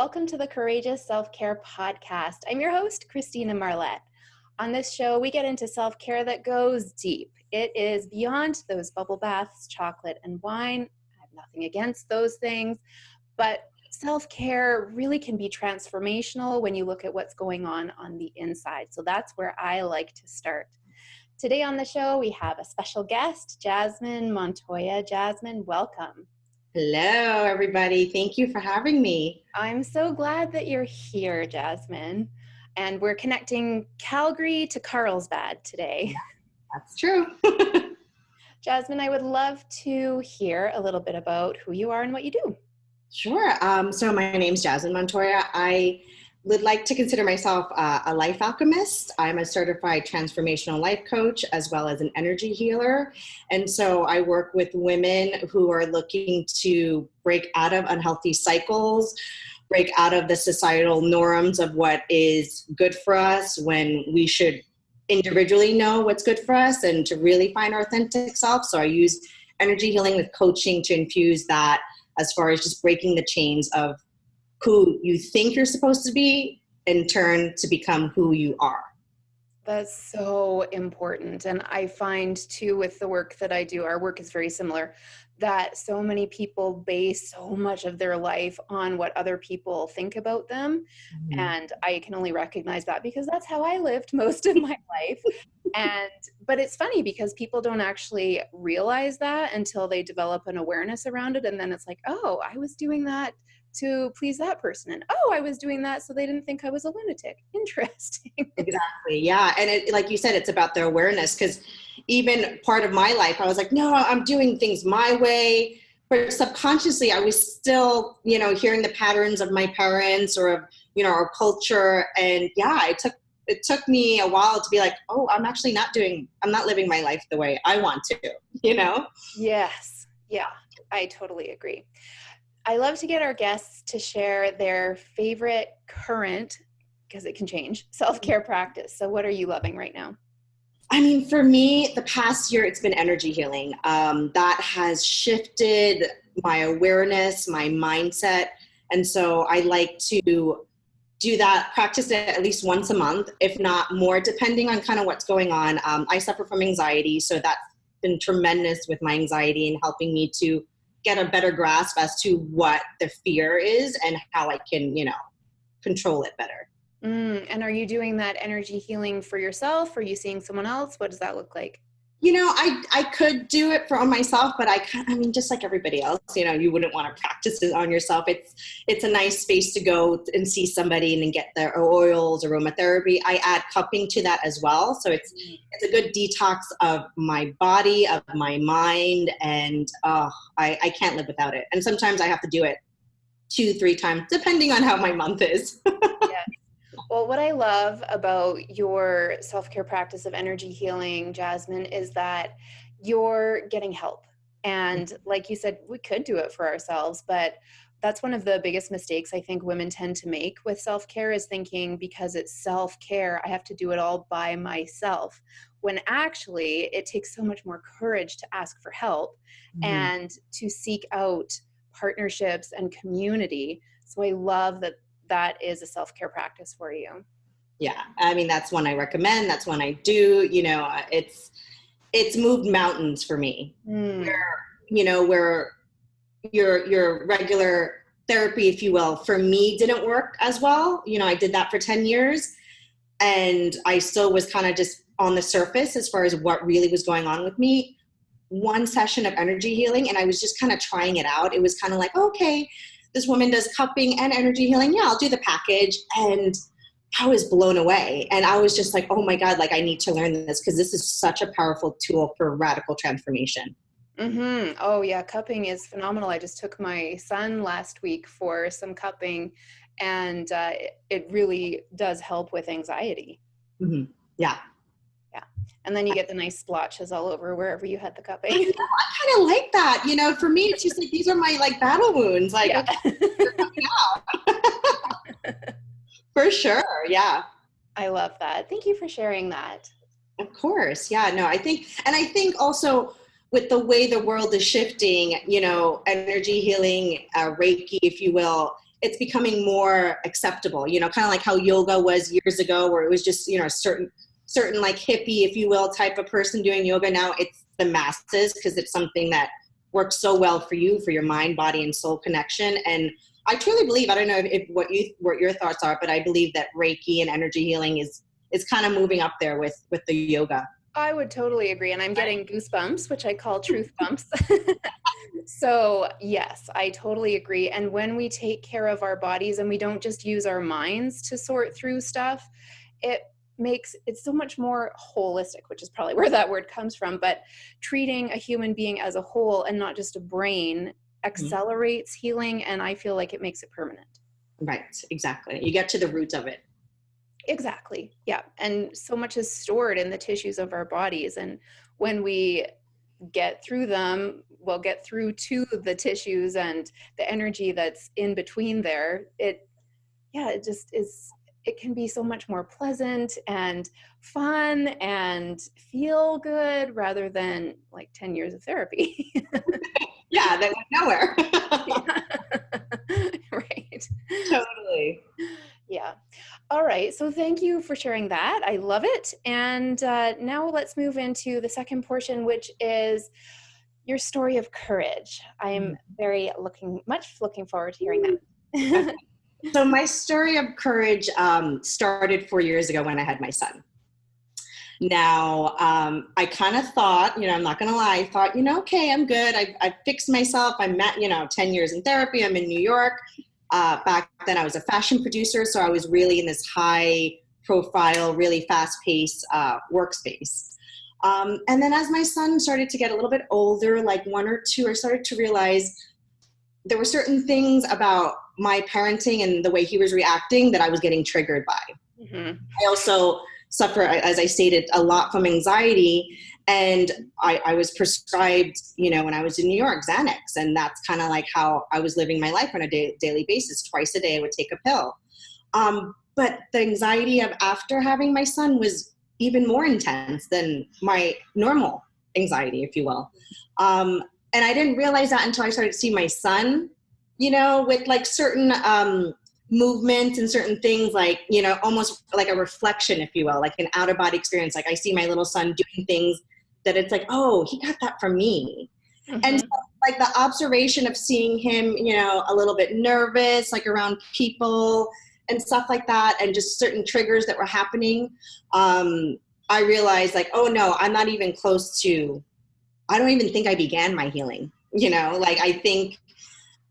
welcome to the Courageous Self-Care Podcast. I'm your host, Christina Marlette. On this show, we get into self-care that goes deep. It is beyond those bubble baths, chocolate, and wine. I have nothing against those things, but self-care really can be transformational when you look at what's going on the inside. So that's where I like to start. Today on the show, we have a special guest, Jasmine Montoya. Jasmine, welcome. Hello, everybody. Thank you for having me. I'm so glad that you're here, Jasmine. And we're connecting Calgary to Carlsbad today. Yeah, that's true. Jasmine, I would love to hear a little bit about who you are and what you do. Sure. So my name's Jasmine Montoya. I would like to consider myself a life alchemist. I'm a certified transformational life coach as well as an energy healer. And so I work with women who are looking to break out of unhealthy cycles, break out of the societal norms of what is good for us when we should individually know what's good for us and to really find our authentic self. So I use energy healing with coaching to infuse that as far as just breaking the chains of who you think you're supposed to be and turn to become who you are. That's so important. And I find too with the work that I do, our work is very similar, that so many people base so much of their life on what other people think about them. Mm-hmm. And I can only recognize that because that's how I lived most of my life. But it's funny because people don't actually realize that until they develop an awareness around it. And then it's like, oh, I was doing that to please that person. And oh, I was doing that so they didn't think I was a lunatic. Interesting. Exactly. Yeah. And it, like you said, it's about their awareness, because even part of my life, I was like, no, I'm doing things my way. But subconsciously, I was still, hearing the patterns of my parents or of, our culture. And yeah, it took me a while to be like, oh, I'm not living my life the way I want to, Yes. Yeah, I totally agree. I love to get our guests to share their favorite current, because it can change, self-care practice. So what are you loving right now? I mean, for me, the past year, it's been energy healing. That has shifted my awareness, my mindset. And so I like to do that, practice it at least once a month, if not more, depending on kind of what's going on. I suffer from anxiety, so that's been tremendous with my anxiety and helping me to get a better grasp as to what the fear is and how I can, control it better. And are you doing that energy healing for yourself? Are you seeing someone else? What does that look like? I could do it for myself, but just like everybody else, you wouldn't want to practice it on yourself. It's a nice space to go and see somebody and then get their oils, aromatherapy. I add cupping to that as well. So it's a good detox of my body, of my mind, and I can't live without it. And sometimes I have to do it 2-3 times, depending on how my month is. Yes. Well, what I love about your self-care practice of energy healing, Jasmine, is that you're getting help. And like you said, we could do it for ourselves, but that's one of the biggest mistakes I think women tend to make with self-care is thinking because it's self-care, I have to do it all by myself. When actually it takes so much more courage to ask for help and to seek out partnerships and community. So I love that is a self-care practice for you. Yeah. That's one I recommend. That's one I do. It's moved mountains for me where your regular therapy, if you will, for me didn't work as well. I did that for 10 years and I still was kind of just on the surface as far as what really was going on with me. One session of energy healing and I was just kind of trying it out. It was kind of like, okay, this woman does cupping and energy healing. Yeah, I'll do the package. And I was blown away. And I was just like, oh my God, I need to learn this because this is such a powerful tool for radical transformation. Mm-hmm. Oh yeah, cupping is phenomenal. I just took my son last week for some cupping and it really does help with anxiety. Mm-hmm. Yeah. Yeah. And then you get the nice splotches all over wherever you had the cupping. I kind of like that. For me, it's just like, these are my battle wounds. Yeah. Okay, they're coming out. For sure. Yeah. I love that. Thank you for sharing that. Of course. Yeah, no, I think also with the way the world is shifting, energy healing, Reiki, if you will, it's becoming more acceptable, you know, kind of like how yoga was years ago, where it was just, you know, a certain like hippie, if you will, type of person doing yoga. Now it's the masses, because it's something that works so well for you, for your mind, body, and soul connection. And I truly believe, I don't know if what your thoughts are, but I believe that Reiki and energy healing is kind of moving up there with the yoga. I would totally agree. And I'm getting goosebumps, which I call truth bumps. So yes, I totally agree. And when we take care of our bodies and we don't just use our minds to sort through stuff, it makes it so much more holistic, which is probably where that word comes from. But treating a human being as a whole and not just a brain accelerates healing. And I feel like it makes it permanent. Right. Exactly. You get to the roots of it. Exactly. Yeah. And so much is stored in the tissues of our bodies. And when we get through them, we'll get through to the tissues and the energy that's in between there. It just is, it can be so much more pleasant and fun and feel good rather than like 10 years of therapy. Yeah, that went nowhere. Right. Totally. Yeah. All right. So thank you for sharing that. I love it. And now let's move into the second portion, which is your story of courage. I'm very much looking forward to hearing that. Okay. So my story of courage started 4 years ago when I had my son. Now, I kind of thought, you know, I'm not going to lie, I thought, you know, okay, I'm good. I've fixed myself. I'm at, you know, 10 years in therapy. I'm in New York. Back then I was a fashion producer. So I was really in this high profile, really fast paced workspace. And then as my son started to get a little bit older, like 1 or 2, I started to realize there were certain things about my parenting and the way he was reacting that I was getting triggered by. I also suffer, as I stated, a lot from anxiety. And I was prescribed, you know, when I was in New York, Xanax. And that's kind of like how I was living my life on a daily basis. Twice a day I would take a pill. But the anxiety of after having my son was even more intense than my normal anxiety, if you will. And I didn't realize that until I started to see my son, you know, with like certain movements and certain things, like, you know, almost like a reflection, if you will, like an out of body experience. Like I see my little son doing things that it's like, oh, he got that from me. And so, like the observation of seeing him, you know, a little bit nervous, like around people and stuff like that, and just certain triggers that were happening, I realized like, oh no, I'm not even close to, I don't even think I began my healing, you know, like I think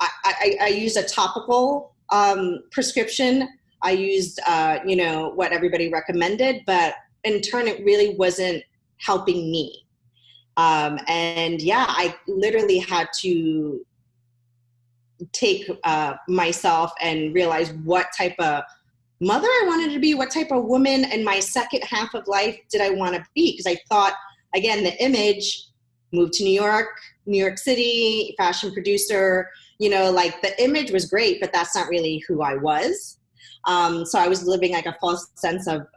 I used a topical prescription. I used, you know, what everybody recommended, but in turn, it really wasn't helping me. And yeah, I literally had to take myself and realize what type of mother I wanted to be, what type of woman in my second half of life did I want to be? Because I thought, again, the image, moved to New York City, fashion producer, you know, like the image was great, but that's not really who I was. So I was living like a false sense of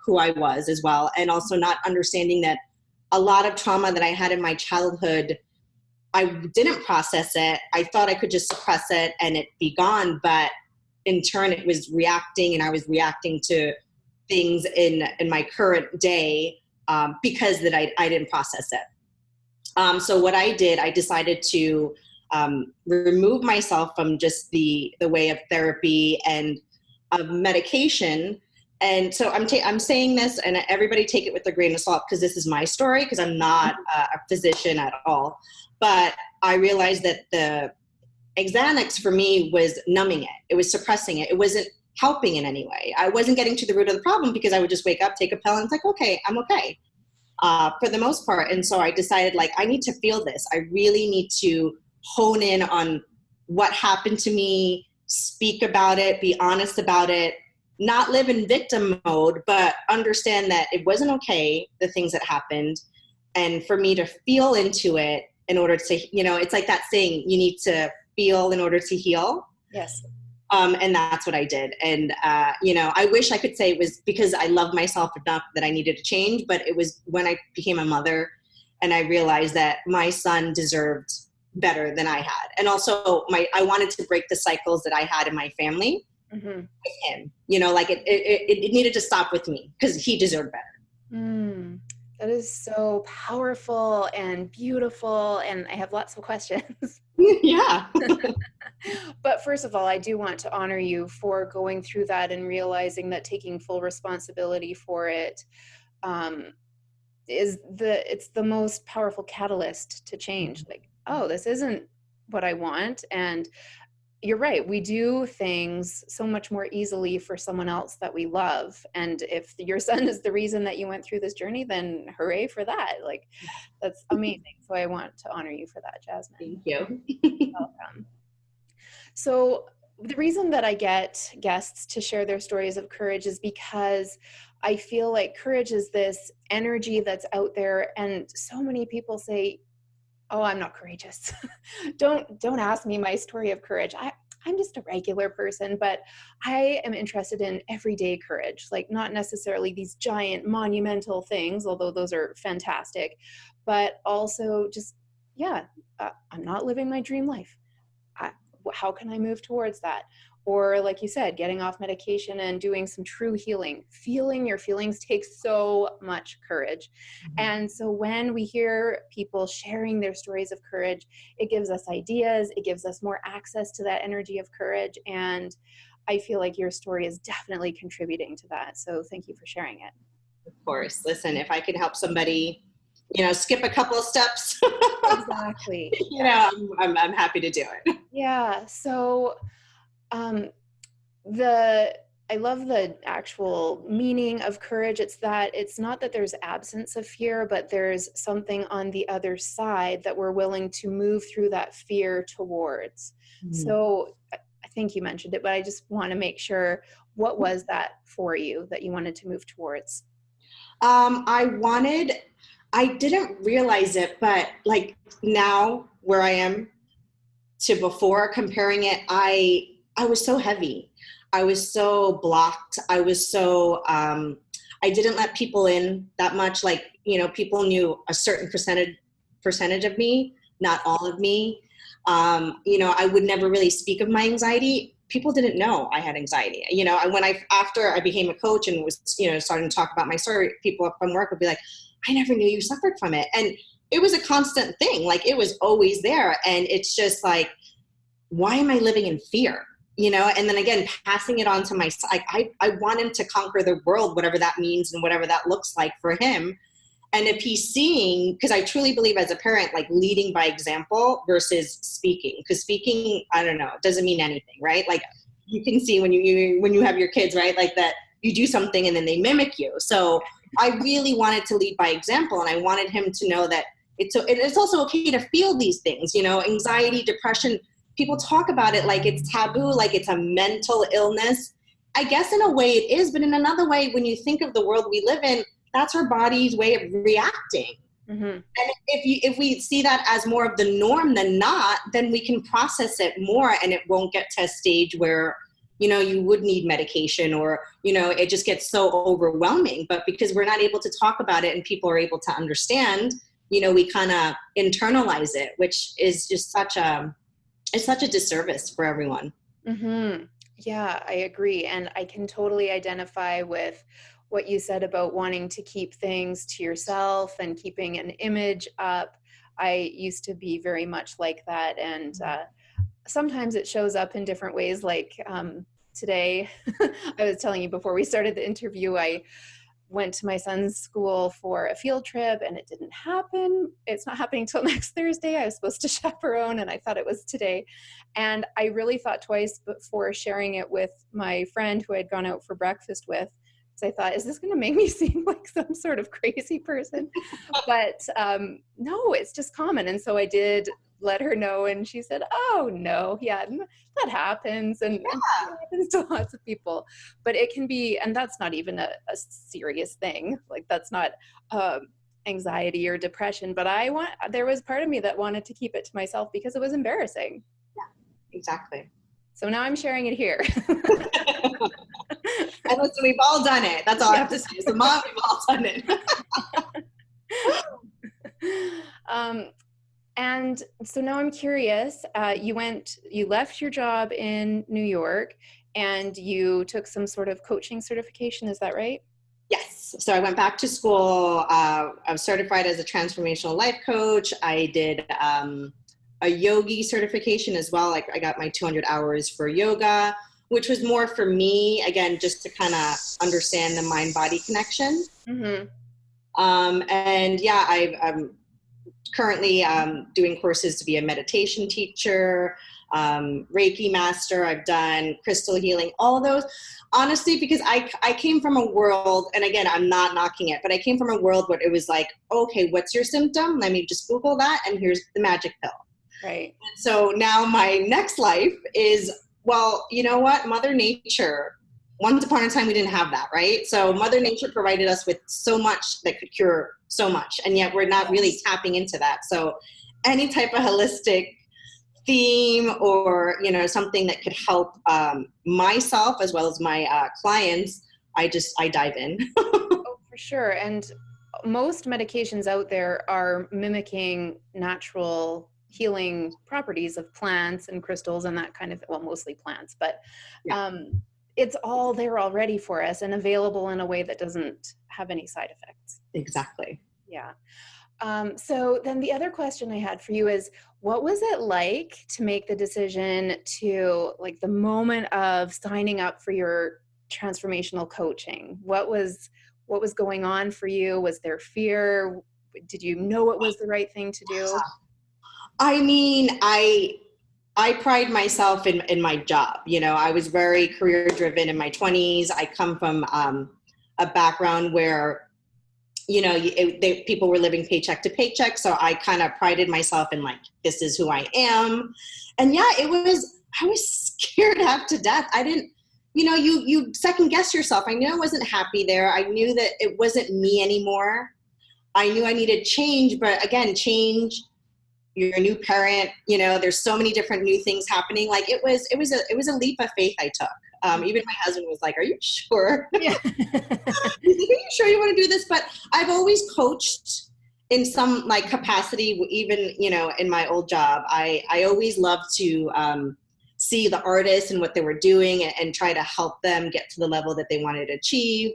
who I was as well. And also not understanding that a lot of trauma that I had in my childhood, I didn't process it. I thought I could just suppress it and it be gone. But in turn, it was reacting, and I was reacting to things in my current day because that I didn't process it. So what I did, I decided to remove myself from just the way of therapy and of medication. And so I'm saying this, and everybody take it with a grain of salt, because this is my story, because I'm not a physician at all. But I realized that the Xanax for me was numbing it. It was suppressing it. It wasn't helping in any way. I wasn't getting to the root of the problem, because I would just wake up, take a pill, and it's like, okay, I'm okay for the most part. And so I decided, like, I need to feel this. I really need to hone in on what happened to me, speak about it, be honest about it, not live in victim mode, but understand that it wasn't okay, the things that happened, and for me to feel into it in order to, you know, it's like that saying, you need to feel in order to heal. Yes. And that's what I did. And, you know, I wish I could say it was because I love myself enough that I needed to change, but it was when I became a mother and I realized that my son deserved better than I had. And also I wanted to break the cycles that I had in my family with him, you know, like it needed to stop with me because he deserved better. That is so powerful and beautiful. And I have lots of questions. Yeah. But first of all, I do want to honor you for going through that and realizing that taking full responsibility for it it's the most powerful catalyst to change. Like, oh, this isn't what I want. And you're right, we do things so much more easily for someone else that we love. And if your son is the reason that you went through this journey, then hooray for that. Like, that's amazing. So I want to honor you for that, Jasmine. Thank you. Welcome. So the reason that I get guests to share their stories of courage is because I feel like courage is this energy that's out there, and so many people say, oh, I'm not courageous. Don't ask me my story of courage. I'm just a regular person, but I am interested in everyday courage, like not necessarily these giant monumental things, although those are fantastic, but also just, I'm not living my dream life. How can I move towards that? Or like you said, getting off medication and doing some true healing. Feeling your feelings takes so much courage. And so when we hear people sharing their stories of courage, it gives us ideas, it gives us more access to that energy of courage. And I feel like your story is definitely contributing to that. So thank you for sharing it. Of course. Listen, if I can help somebody, you know, skip a couple of steps, exactly. You know, I'm happy to do it. Yeah. So I love the actual meaning of courage. It's that it's not that there's absence of fear, but there's something on the other side that we're willing to move through that fear towards. So I think you mentioned it, but I just want to make sure, what was that for you that you wanted to move towards? I didn't realize it, but like now where I am to before, comparing it, I was so heavy. I was so blocked. I was so, I didn't let people in that much. Like, you know, people knew a certain percentage of me, not all of me. You know, I would never really speak of my anxiety. People didn't know I had anxiety. You know, after I became a coach and was, you know, starting to talk about my story, people from work would be like, I never knew you suffered from it. And it was a constant thing. Like, it was always there. And it's just like, why am I living in fear? You know, and then again, passing it on to my son. I want him to conquer the world, whatever that means and whatever that looks like for him. And if he's seeing, because I truly believe as a parent, like leading by example versus speaking, because speaking, I don't know, doesn't mean anything, right? Like, you can see when you have your kids, right? Like that you do something and then they mimic you. So I really wanted to lead by example, and I wanted him to know that it's also okay to feel these things, you know, anxiety, depression. People talk about it like it's taboo, like it's a mental illness. I guess in a way it is, but in another way, when you think of the world we live in, that's our body's way of reacting. And if we see that as more of the norm than not, then we can process it more, and it won't get to a stage where, you know, you would need medication, or, you know, it just gets so overwhelming. But because we're not able to talk about it and people are able to understand, you know, we kind of internalize it, which is just it's such a disservice for everyone. Yeah, I agree. And I can totally identify with what you said about wanting to keep things to yourself and keeping an image up. I used to be very much like that. And sometimes it shows up in different ways. Like today, I was telling you before we started the interview, I went to my son's school for a field trip and it didn't happen. It's not happening till next Thursday. I was supposed to chaperone and I thought it was today. And I really thought twice before sharing it with my friend who I'd gone out for breakfast with. So I thought, is this going to make me seem like some sort of crazy person? But no, it's just common. And so I did let her know, and she said, oh no, yeah, that happens, and it happens to lots of people. But it can be, and that's not even a serious thing. Like, that's not anxiety or depression, but there was part of me that wanted to keep it to myself because it was embarrassing. Yeah, exactly. So now I'm sharing it here. And listen, we've all done it. That's all I have to say. So, Mom, we've all done it. And And so now I'm curious, you left your job in New York and you took some sort of coaching certification, is that right? Yes. So I went back to school. I was certified as a transformational life coach. I did a yogi certification as well. Like I got my 200 hours for yoga, which was more for me, again, just to kind of understand the mind-body connection. Mm-hmm. And yeah, I'm currently doing courses to be a meditation teacher, Reiki master. I've done crystal healing, all of those. Honestly, because I came from a world, and again, I'm not knocking it, but I came from a world where it was like, okay, what's your symptom? Let me just Google that, and here's the magic pill. Right. So now my next life is, well, you know what? Mother Nature, once upon a time, we didn't have that, right? So Mother Nature provided us with so much that could cure so much, and yet we're not really tapping into that. So any type of holistic theme or, you know, something that could help myself as well as my clients, I dive in. Oh, for sure. And most medications out there are mimicking natural healing properties of plants and crystals and that kind of, well, mostly plants, but Yeah, it's all there already for us and available in a way that doesn't have any side effects. exactly. Yeah. So then the other question I had for you is, what was it like to make the decision to, like, the moment of signing up for your transformational coaching? What was going on for you? Was there fear? Did you know it was the right thing to do? I mean, I pride myself in my job. You know, I was very career driven in my 20s. I come from a background where, you know, people were living paycheck to paycheck. So I kind of prided myself in like, this is who I am. And yeah, I was scared half to death. I didn't, you know, you second guess yourself. I knew I wasn't happy there. I knew that it wasn't me anymore. I knew I needed change, but again, change, you're a new parent, you know, there's so many different new things happening. Like it was a leap of faith I took. Even my husband was like, are you sure? Yeah. He's like, are you sure you want to do this? But I've always coached in some like capacity, even, you know, in my old job. I always loved to see the artists and what they were doing and try to help them get to the level that they wanted to achieve.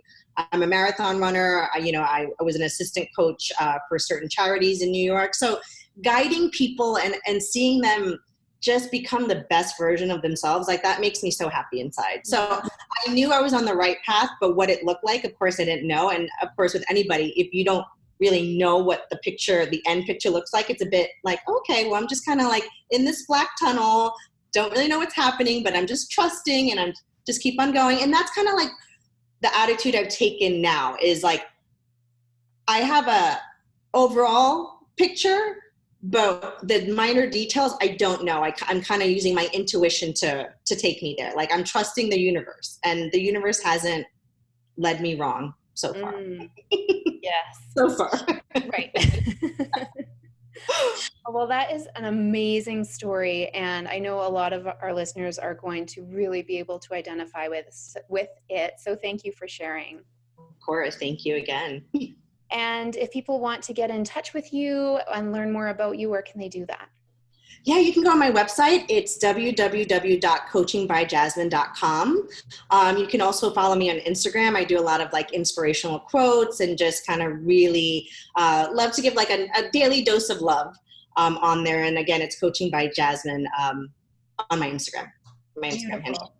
I'm a marathon runner. I was an assistant coach for certain charities in New York. So guiding people and seeing them just become the best version of themselves, like that makes me so happy inside. So I knew I was on the right path, but what it looked like, of course, I didn't know. And of course, with anybody, if you don't really know what the end picture looks like, it's a bit like, okay, well, I'm just kind of like in this black tunnel, don't really know what's happening, but I'm just trusting and I'm just keep on going. And that's kind of like the attitude I've taken now is like, I have a overall picture, but the minor details, I don't know. I'm kind of using my intuition to take me there. Like I'm trusting the universe, and the universe hasn't led me wrong so far. Yes. So far. Right. Well, that is an amazing story, and I know a lot of our listeners are going to really be able to identify with it. So thank you for sharing. Of course. Thank you again. And if people want to get in touch with you and learn more about you, where can they do that? Yeah, you can go on my website. It's www.coachingbyjasmine.com. You can also follow me on Instagram. I do a lot of like inspirational quotes and just kind of really love to give like a daily dose of love on there. And again, it's Coaching by Jasmine on my Instagram. Handle.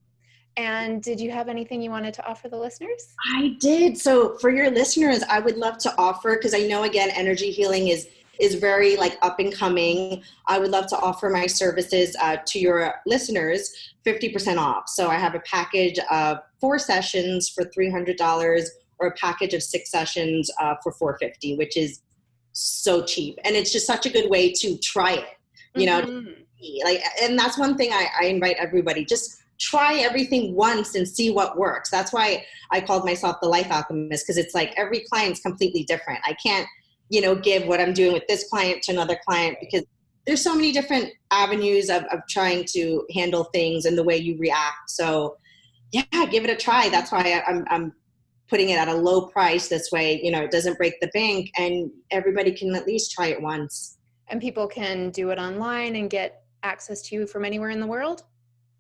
And did you have anything you wanted to offer the listeners? I did. So for your listeners, I would love to offer, because I know, again, energy healing is very like up and coming. I would love to offer my services to your listeners 50% off. So I have a package of 4 sessions for $300 or a package of 6 sessions for $450, which is so cheap. And it's just such a good way to try it, you know, like, and that's one thing I invite everybody, just try everything once and see what works. That's why I called myself the life alchemist, because it's like every client's completely different. I can't, you know, give what I'm doing with this client to another client, because there's so many different avenues of trying to handle things and the way you react. So yeah, give it a try. That's why I'm putting it at a low price. This way, you know, it doesn't break the bank and everybody can at least try it once. And people can do it online and get access to you from anywhere in the world?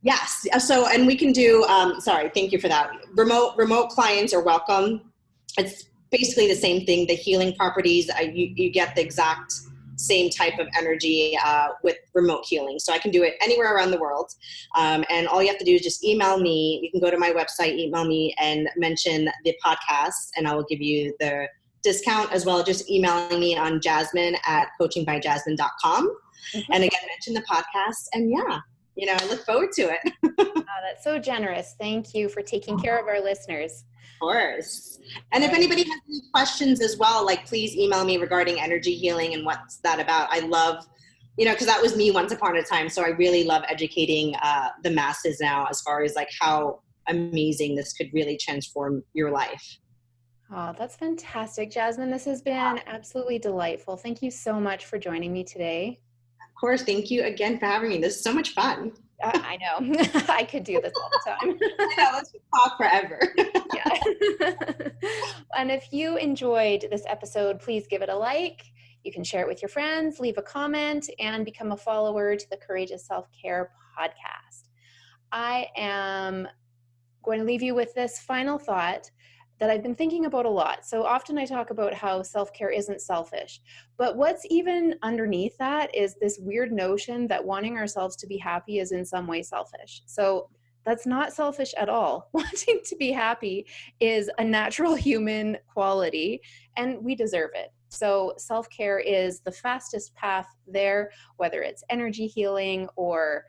Yes. So, and we can do, sorry, thank you for that. Remote clients are welcome. It's basically the same thing. The healing properties, you get the exact same type of energy with remote healing. So I can do it anywhere around the world. And all you have to do is just email me. You can go to my website, email me, and mention the podcast, and I will give you the discount, as well as just emailing me on jasmine@coachingbyjasmine.com. Mm-hmm. And again, mention the podcast. And yeah, I look forward to it. Oh, that's so generous. Thank you for taking care of our listeners. Of course. And if anybody has any questions as well, like, please email me regarding energy healing and what's that about. I love, because that was me once upon a time. So I really love educating the masses now, as far as like how amazing this could really transform your life. Oh, that's fantastic, Jasmine. This has been absolutely delightful. Thank you so much for joining me today. Of course. Thank you again for having me. This is so much fun. I know. I could do this all the time. I know. Let's talk forever. Yeah. And if you enjoyed this episode, please give it a like. You can share it with your friends, leave a comment, and become a follower to the Courageous Self-Care podcast. I am going to leave you with this final thought that I've been thinking about a lot. So often I talk about how self-care isn't selfish, but what's even underneath that is this weird notion that wanting ourselves to be happy is in some way selfish. So that's not selfish at all. Wanting to be happy is a natural human quality, and we deserve it. So self-care is the fastest path there, whether it's energy healing or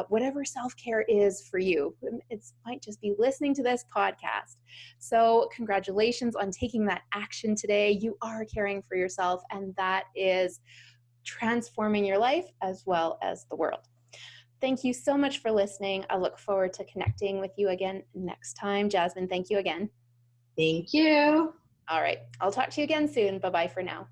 whatever self-care is for you. It might just be listening to this podcast. So congratulations on taking that action today. You are caring for yourself, and that is transforming your life as well as the world. Thank you so much for listening. I look forward to connecting with you again next time. Jasmine, thank you again. Thank you. All right. I'll talk to you again soon. Bye-bye for now.